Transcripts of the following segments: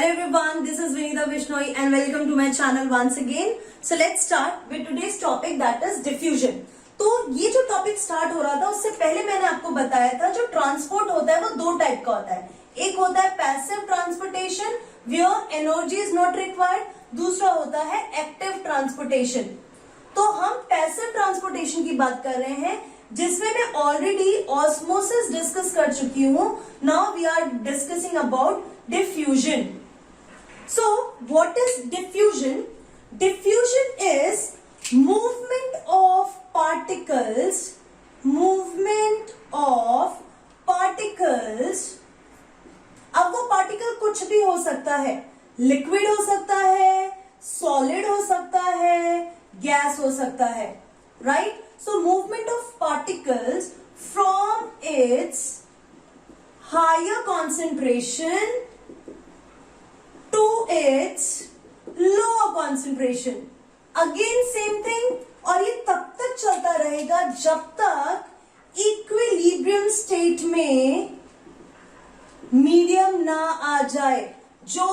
Hello everyone, this is Vinita Vishnoi and welcome to my channel once again. So let's start with today's topic, that is diffusion. तो ये जो topic start हो रहा था उससे पहले मैंने आपको बताया था जो ट्रांसपोर्ट होता है वो दो टाइप का होता है. एक होता है passive transportation where energy is not required, दूसरा होता है एक्टिव ट्रांसपोर्टेशन. तो हम पैसिव ट्रांसपोर्टेशन की बात कर रहे हैं जिसमें मैं ऑलरेडी ऑस्मोसिस डिस्कस कर चुकी हूं. Now we are discussing about diffusion. So what is diffusion? Diffusion is movement of particles अब वो पार्टिकल कुछ भी हो सकता है, लिक्विड हो सकता है, सॉलिड हो सकता है, गैस हो सकता है, right? So movement of particles from its higher concentration to its lower concentration. Again same thing, और ये तब तक चलता रहेगा जब तक इक्विलिब्रियम स्टेट में मीडियम ना आ जाए. जो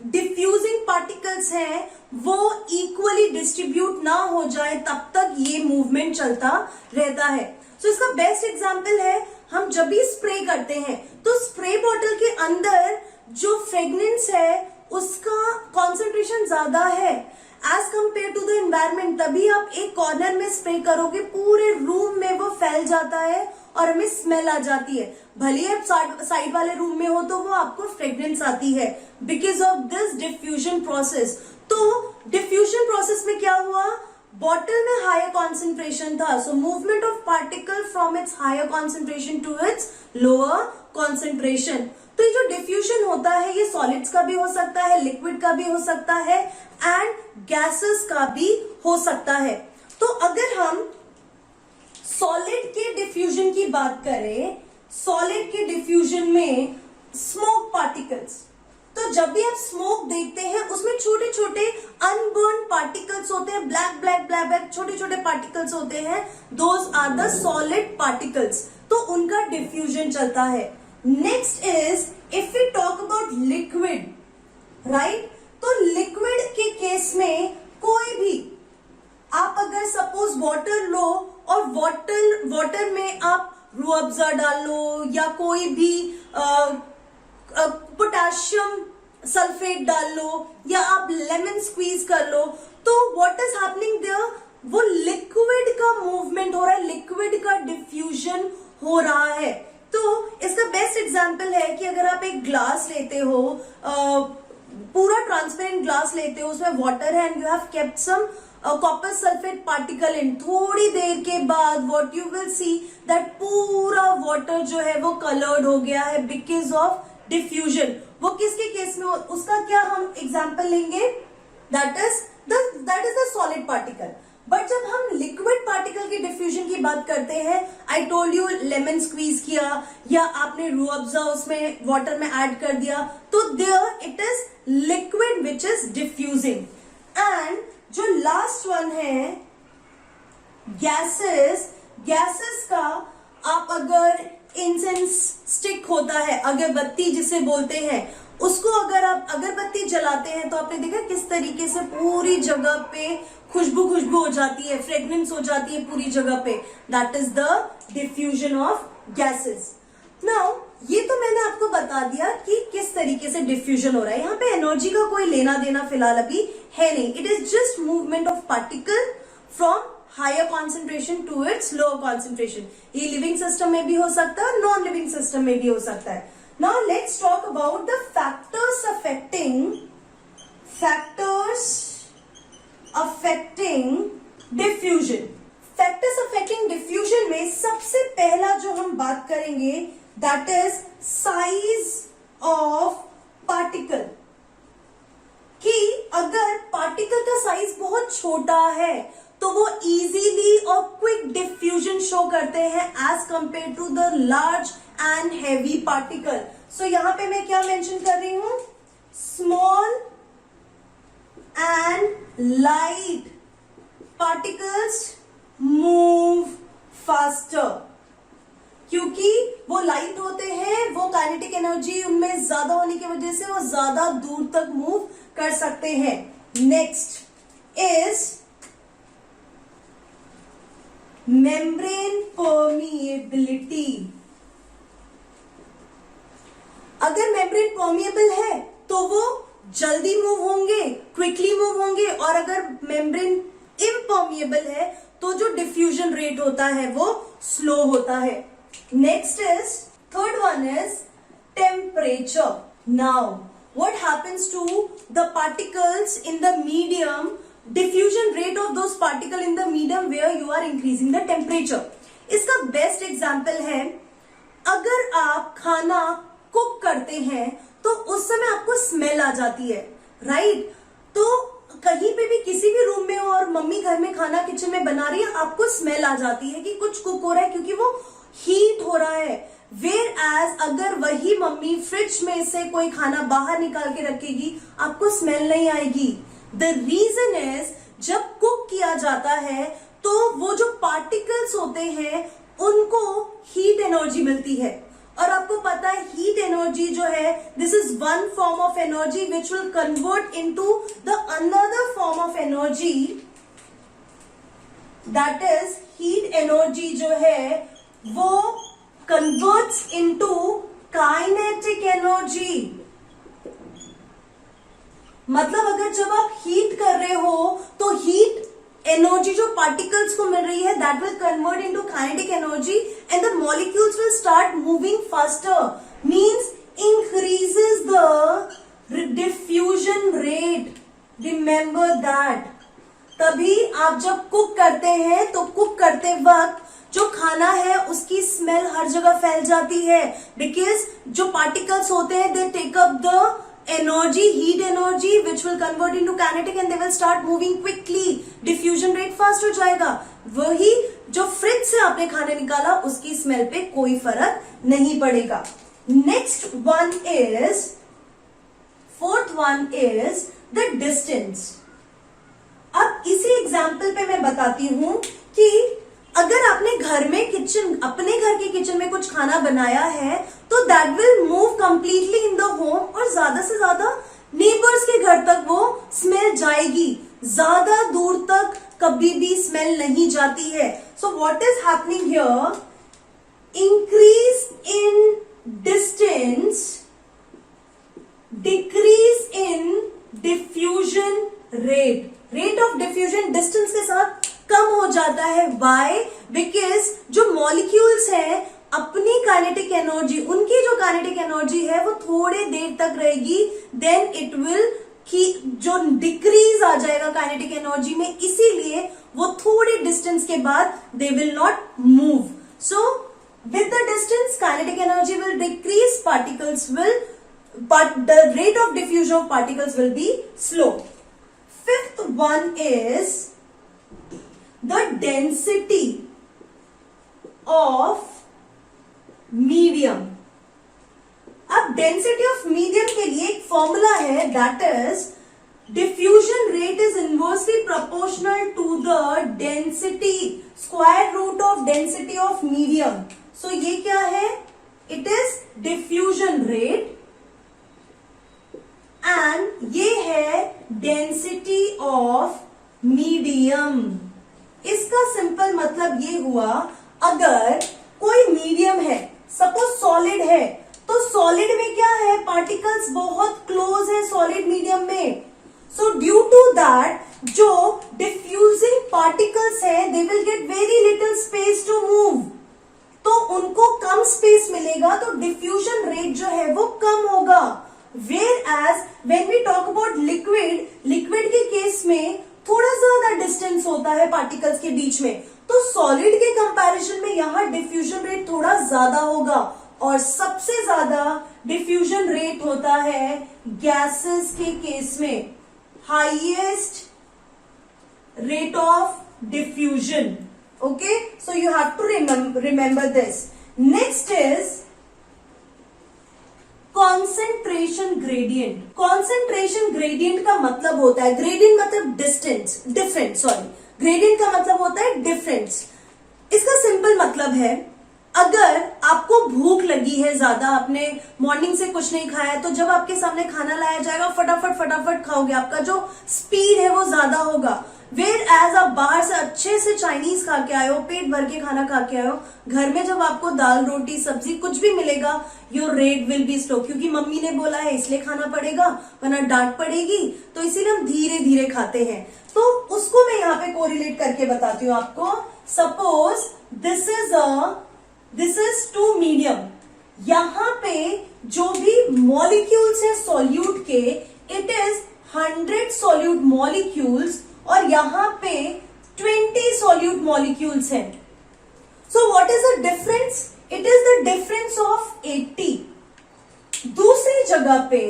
डिफ्यूजिंग पार्टिकल्स हैं वो इक्वली डिस्ट्रीब्यूट ना हो जाए तब तक ये मूवमेंट चलता रहता है. तो इसका बेस्ट एग्जांपल है हम जब भी स्प्रे करते हैं तो स्प्रे बॉटल के अंदर जो फ्रेग्रेंस है उसका कॉन्सेंट्रेशन ज्यादा है as compare to the environment. तभी आप एक कॉर्नर में स्प्रे करोगे पूरे रूम में वो फैल जाता है और हमें स्मेल आ जाती है. भले आप साइड वाले रूम में हो तो वो आपको फ्रेग्रेंस आती है because of this diffusion process. तो डिफ्यूजन प्रोसेस में क्या हुआ, बॉटल में हायर कॉन्सेंट्रेशन था, so movement of particle from its higher concentration to its lower concentration. तो ये जो डिफ्यूजन होता है ये सॉलिड्स का भी हो सकता है, लिक्विड का भी हो सकता है एंड गैसेस का भी हो सकता है. तो अगर हम सॉलिड के डिफ्यूजन की बात करें, सॉलिड के डिफ्यूजन में स्मोक पार्टिकल्स, तो जब भी आप स्मोक देखते हैं उसमें छोटे छोटे अनबर्न पार्टिकल्स होते हैं, ब्लैक ब्लैक ब्लैक ब्लैक छोटे छोटे पार्टिकल्स होते हैं, those are the solid particles. तो उनका डिफ्यूजन चलता है. Next is if we talk about liquid, right? तो लिक्विड के केस में कोई भी आप अगर सपोज वाटर लो और वाटर में आप रूह अफ़ज़ा डालो या कोई भी पोटेशियम सल्फेट डाल लो या आप लेमन स्क्वीज कर लो, तो व्हाट इज हैपनिंग देयर, वो लिक्विड का मूवमेंट हो रहा है, लिक्विड का डिफ्यूजन हो रहा है. तो इसका बेस्ट एग्जांपल है कि अगर आप एक ग्लास लेते हो, पूरा ट्रांसपेरेंट ग्लास लेते हो, उसमें वाटर है and you have kept some copper sulphate particle in, थोड़ी देर के बाद what you will see that पूरा वाटर जो है वो कलर्ड हो गया है बिकॉज ऑफ डिफ्यूजन. वो किसके केस में, उसका क्या हम एग्जांपल लेंगे, that is the solid particle. But जब हम लिक्विड पार्टिकल की डिफ्यूजन की बात करते हैं, I told you lemon squeeze किया या आपने रूह अफ़ज़ा उसमें वाटर में ऐड कर दिया, तो there it is liquid which is diffusing. And जो लास्ट वन है गैसेस, गैसेस का आप अगर इंसेंस स्टिक होता है, अगरबत्ती जिसे बोलते हैं, उसको अगर आप अगरबत्ती जलाते हैं तो आपने देखा किस तरीके से पूरी जगह पे खुशबू हो जाती है, फ्रेग्रेंस हो जाती है पूरी जगह पे. That is the diffusion of gases. Now ये तो मैंने आपको बता दिया कि किस तरीके से डिफ्यूजन हो रहा है. यहाँ पे एनर्जी का कोई लेना देना फिलहाल अभी है नहीं. It is just movement of particle from higher concentration to its lower concentration. ये लिविंग सिस्टम में भी हो सकता है, नॉन लिविंग सिस्टम में भी हो सकता है. Now let's talk about the factors affecting diffusion. Factors affecting diffusion में सबसे पहला जो हम बात करेंगे that is size of particle. कि अगर पार्टिकल का साइज बहुत छोटा है तो वो इजीली और क्विक डिफ्यूजन शो करते हैं as compare to the large and heavy particle. So यहां पे मैं क्या मेंशन कर रही हूं, small and light particles move faster. क्योंकि वो लाइट होते हैं, वो काइनेटिक एनर्जी उनमें ज्यादा होने की वजह से वो ज्यादा दूर तक मूव कर सकते हैं। Next is membrane permeability. अगर मेम्ब्रेन परमिएबल है तो वो जल्दी मूव होंगे, क्विकली मूव होंगे, और अगर मेम्ब्रेन इम्पर्मिएबल है तो जो डिफ्यूजन रेट होता है वो स्लो होता है। Next is third one is temperature. Now what happens to the particles in the medium, diffusion rate of those particle in the medium where you are increasing the temperature. इसका best example है, अगर आप खाना cook करते हैं तो उस समय आपको स्मेल आ जाती है, राइट? तो कहीं पे भी किसी भी रूम में हो और मम्मी घर में खाना किचन में बना रही है, आपको स्मेल आ जाती है कि कुछ कुक हो रहा है, क्योंकि वो हीट हो रहा है। वेयर एज अगर वही मम्मी फ्रिज में से कोई खाना बाहर निकाल के रखेगी, आपको स्मेल नहीं आएगी। द रीजन इज जब कुक किया जाता है तो वो जो पार्टिकल्स होते हैं उनको हीट एनर्जी मिलती है, और आपको पता है हीट एनर्जी जो है, this is one form of energy which will convert into the another form of energy, that is heat energy जो है वो कन्वर्ट्स इनटू काइनेटिक एनर्जी। मतलब अगर जब आप हीट कर रहे हो तो हीट एनर्जी जो पार्टिकल्स को मिल रही है that will convert into kinetic energy and the molecules will start moving faster, means increases the diffusion rate. Remember that. तभी आप जब कुक करते हैं तो कुक करते वक्त जो खाना है उसकी स्मेल हर जगह फैल जाती है, बिकॉज जो पार्टिकल्स होते हैं they take up the energy, heat energy which will convert into kinetic and they will start moving quickly, diffusion rate fast हो जाएगा। वही जो फ्रिज से आपने खाना निकाला उसकी स्मेल पे कोई फर्क नहीं पड़ेगा। Next one is, fourth one is the distance. अब इसी एग्जाम्पल पे मैं बताती हूं कि अगर आपने घर में किचन, अपने घर के किचन में कुछ खाना बनाया है तो that will move completely in the home, और ज्यादा से ज्यादा नेबर्स के घर तक वो स्मेल जाएगी, ज्यादा दूर तक कभी भी स्मेल नहीं जाती है। So what is happening here, increase in distance, decrease in diffusion rate. Rate of diffusion distance के साथ कम हो जाता है। वाई? बिकॉज जो मॉलिक्यूल्स हैं अपनी काइनेटिक एनर्जी, उनकी जो काइनेटिक एनर्जी है वो थोड़े देर तक रहेगी, देन इट विल जो डिक्रीज आ जाएगा काइनेटिक एनर्जी में, इसीलिए वो थोड़े डिस्टेंस के बाद they will not move. So with the distance kinetic energy will decrease, particles will, but the rate of diffusion of particles will be slow. Fifth one is the density of medium. अब density of medium के लिए एक formula है, that is diffusion rate is inversely proportional to the density, square root of density of medium. So ये क्या है, it is diffusion rate and ये है डेंसिटी ऑफ मीडियम। इसका सिंपल मतलब ये हुआ, अगर कोई मीडियम है, सपोज सॉलिड है, तो सॉलिड में क्या है, पार्टिकल्स बहुत क्लोज है सॉलिड मीडियम में। सो ड्यू टू दैट जो डिफ्यूजिंग पार्टिकल्स है they will get very little space to move, तो उनको कम स्पेस मिलेगा, तो डिफ्यूजन रेट जो है वो कम होगा। Whereas when we talk about liquid, liquid के केस में थोड़ा ज्यादा डिस्टेंस होता है पार्टिकल्स के बीच में, तो सॉलिड के कंपैरिजन में यहां डिफ्यूजन रेट थोड़ा ज्यादा होगा, और सबसे ज्यादा डिफ्यूजन रेट होता है गैसेस के केस में, highest rate of diffusion. Okay, so you have to remember this. Next is concentration gradient. Concentration gradient का मतलब होता है, ग्रेडियंट मतलब डिस्टेंस, डिफरेंस, सॉरी, ग्रेडियंट का मतलब होता है डिफरेंस। इसका सिंपल मतलब है, अगर आपको भूख लगी है ज्यादा, आपने मॉर्निंग से कुछ नहीं खाया है, तो जब आपके सामने खाना लाया जाएगा फटाफट फटाफट खाओगे, आपका जो स्पीड है वो ज्यादा होगा। वेयर एज आप बाहर से अच्छे से चाइनीज खा के आए हो, पेट भर के खाना खा के आए हो, घर में जब आपको दाल रोटी सब्जी कुछ भी मिलेगा, your rate will be slow, क्योंकि मम्मी ने बोला है इसलिए खाना पड़ेगा वरना डांट पड़ेगी, तो इसीलिए हम धीरे धीरे खाते हैं। तो उसको मैं यहाँ पे कोरिलेट करके बताती हूँ आपको। Suppose this is two medium, यहाँ पे जो भी मॉलिक्यूल्स है सॉल्यूट के, इट इज 100 सॉल्यूट मॉलिक्यूल्स और यहाँ पे 20 सॉल्यूट मॉलिक्यूल्स हैं। So what is the difference? It is the difference of 80। दूसरी जगह पे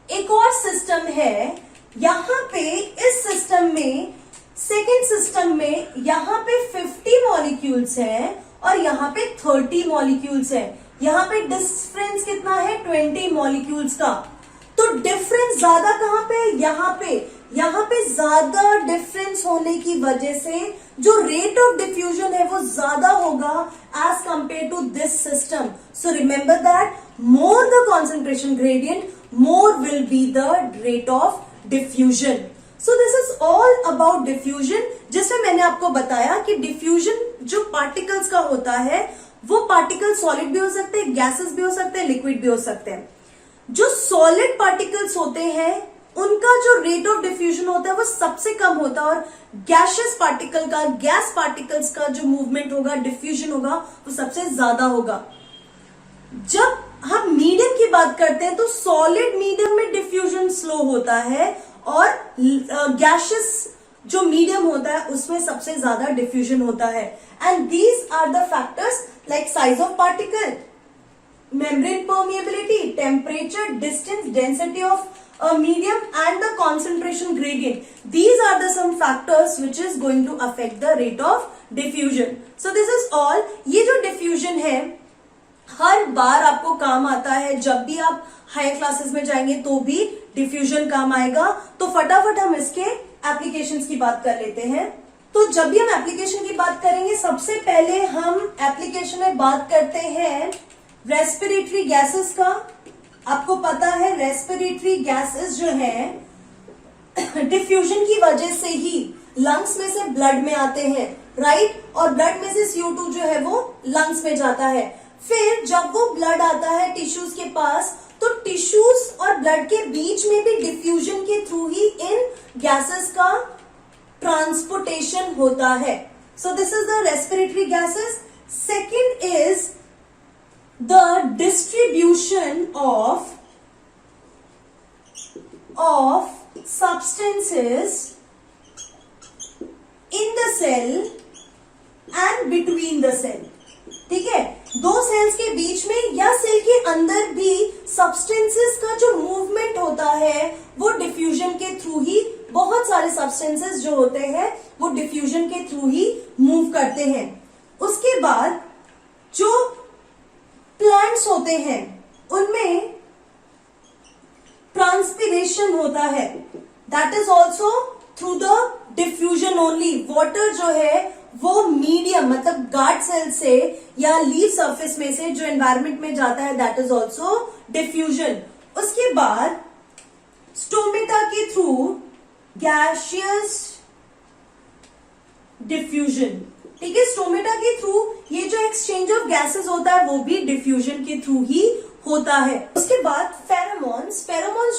एक और सिस्टम है, यहाँ पे इस सिस्टम में, सेकेंड सिस्टम में यहाँ पे 50 मॉलिक्यूल्स हैं और यहाँ पे 30 मॉलिक्यूल्स हैं। यहाँ पे डिफरेंस कितना है? 20 मॉलिक्यूल्स का। तो डिफरेंस ज्यादा कहां पे? यहाँ पे ज्यादा डिफरेंस होने की वजह से जो रेट ऑफ डिफ्यूजन है वो ज्यादा होगा as compare to this system. So remember that more the concentration gradient, more will be the rate of diffusion. So this is all about diffusion, जिसमें मैंने आपको बताया कि डिफ्यूजन जो पार्टिकल्स का होता है, वो पार्टिकल सॉलिड भी हो सकते हैं, गैसेस भी हो सकते हैं, लिक्विड भी हो सकते हैं। जो सॉलिड पार्टिकल्स होते हैं उनका जो रेट ऑफ डिफ्यूजन होता है वो सबसे कम होता है, और गैशियस पार्टिकल का, गैस पार्टिकल्स का जो मूवमेंट होगा, डिफ्यूजन होगा, वो सबसे ज्यादा होगा। जब हम मीडियम की बात करते हैं तो सॉलिड मीडियम में डिफ्यूजन स्लो होता है, और गैशियस जो मीडियम होता है उसमें सबसे ज्यादा डिफ्यूजन होता है। And these are the factors like size of particle, membrane permeability, temperature, distance, density of a medium and the concentration gradient. These are the some factors which is going to affect the rate of diffusion. So this is all. ये जो diffusion है हर बार आपको काम आता है, जब भी आप हायर क्लासेस में जाएंगे तो भी diffusion काम आएगा। तो फटाफट हम इसके एप्लीकेशंस की बात कर लेते हैं। तो जब भी हम एप्लीकेशन की बात करेंगे, सबसे पहले हम एप्लीकेशन में बात करते हैं रेस्पिरेटरी गैसेस का। आपको पता है रेस्पिरेटरी गैसेस जो है डिफ्यूजन की वजह से ही लंग्स में से ब्लड में आते हैं, राइट? और ब्लड में से CO2 जो है वो लंग्स में जाता है। फिर जब वो ब्लड आता है टिश्यूज के पास, तो टिश्यूज और ब्लड के बीच में भी डिफ्यूजन के थ्रू ही इन गैसेस का ट्रांसपोर्टेशन होता है। सो this is the respiratory gases. Second is the distribution of substances in the cell and between the cell। ठीक है, दो सेल्स के बीच में या सेल के अंदर भी सब्सटेंसेस का जो मूवमेंट होता है वो डिफ्यूजन के थ्रू ही, बहुत सारे सब्सटेंसेस जो होते हैं वो डिफ्यूजन के थ्रू ही मूव करते हैं। उसके बाद जो प्लांट्स होते हैं उनमें ट्रांसपिरेशन होता है, that is also through the diffusion only. Water जो है वो मीडियम मतलब गार्ड सेल से या लीफ सरफेस में से जो एनवायरमेंट में जाता है, दैट इज ऑल्सो डिफ्यूजन। उसके बाद स्टोमेटा के थ्रू गैसियस डिफ्यूजन। ठीक है, स्टोमेटा के थ्रू ये जो एक्सचेंज ऑफ गैसेस होता है वो भी डिफ्यूजन के थ्रू ही होता है। उसके बाद फेरोमोन्स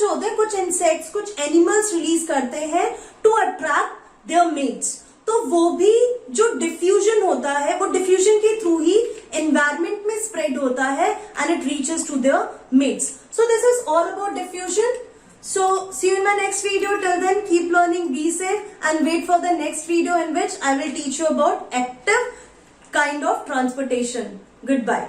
जो होते हैं, कुछ इंसेक्ट्स, कुछ एनिमल्स रिलीज करते हैं टू अट्रैक्ट देयर मेट्स, तो वो भी जो डिफ्यूजन होता है वो डिफ्यूजन के थ्रू ही एनवायरमेंट में स्प्रेड होता है and it reaches to their mates. So this is all about diffusion. So see you in my next video. Till then, keep learning, be safe, and wait for the next video in which I will teach you about active kind of transportation. Goodbye.